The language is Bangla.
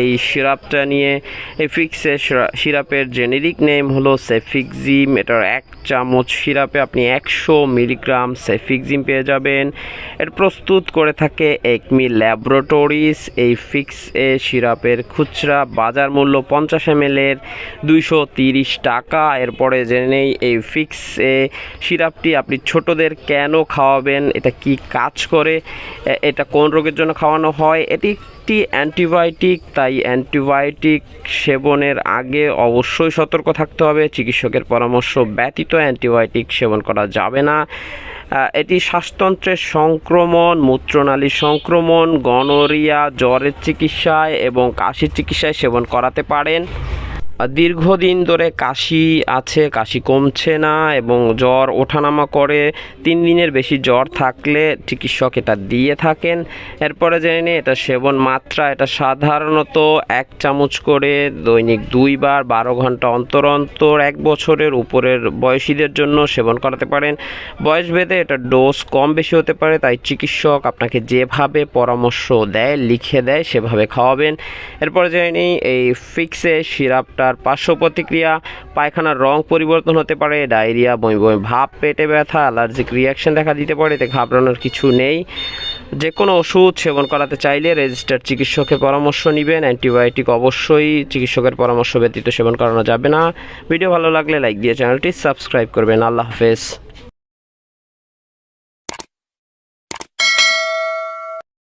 এই সিরাপটা নিয়ে এই ফিক্সে সিরাপের জেনেরিক নেম হলো সেফিক্সিম। এটার 1 চামচ সিরাপে আপনি 100 মিলিগ্রাম সেফিক্সিম পেয়ে যাবেন। এর প্রস্তুত করে থাকে একমি ল্যাবরেটরিজ। এই ফিক্স এ সিরাপের খুচরা বাজার মূল্য 50 ml এর 230 টাকা। এরপরে জেনে নেই এই ফিক্স এ সিরাপটি আপনি ছোটদের কেন খাওয়াবেন, এটা কি কাজ করে, এটা কোন রোগের জন্য খাওয়ানো হয়। এটি একটি অ্যান্টিবায়োটিক, তাই অ্যান্টিবায়োটিক সেবনের আগে অবশ্যই সতর্ক থাকতে হবে। চিকিৎসকের পরামর্শ ব্যতীত অ্যান্টিবায়োটিক সেবন করা যাবে না। এটি শ্বাসতন্ত্রের সংক্রমণ, মূত্রনালীর সংক্রমণ, গনোরিয়া, জ্বরের চিকিৎসায় এবং কাশির চিকিৎসায় সেবন করাতে পারেন। দীর্ঘদিন ধরে কাশি আছে, কাশি কমছে না এবং জ্বর ওঠানামা করে, 3 দিনের বেশি জ্বর থাকলে চিকিৎসক এটা দিয়ে থাকেন। এরপরে জেনে নিই এটা সেবন মাত্রা। এটা সাধারণত 1 চামচ করে দৈনিক 2 বার 12 ঘন্টা অন্তর অন্তর 1 বছরের উপরের বয়সীদের জন্য সেবন করাতে পারেন। বয়স ভেদে এটা ডোজ কম বেশি হতে পারে, তাই চিকিৎসক আপনাকে যেভাবে পরামর্শ দেয়, লিখে দেয়, সেভাবে খাওয়াবেন। এরপরে জেনে নিই এই ফিক্সে সিরাপটা পার্শ্ব প্রতিক্রিয়া: পায়খানার রং পরিবর্তন হতে পারে, ডায়রিয়া, বমি বমি ভাব, পেটে ব্যথা, অ্যালার্জিক রিয়াকশন দেখা দিতে পারে। এতে ঘাবড়ানোর কিছু নেই। যে কোনো ওষুধ সেবন করাতে চাইলে রেজিস্টার্ড চিকিৎসকের পরামর্শ নেবেন। অ্যান্টিবায়োটিক অবশ্যই চিকিৎসকের পরামর্শ ব্যতীত সেবন করানো যাবে না। ভিডিও ভালো লাগলে লাইক দিয়ে চ্যানেলটি সাবস্ক্রাইব করবেন। আল্লাহ হাফেজ।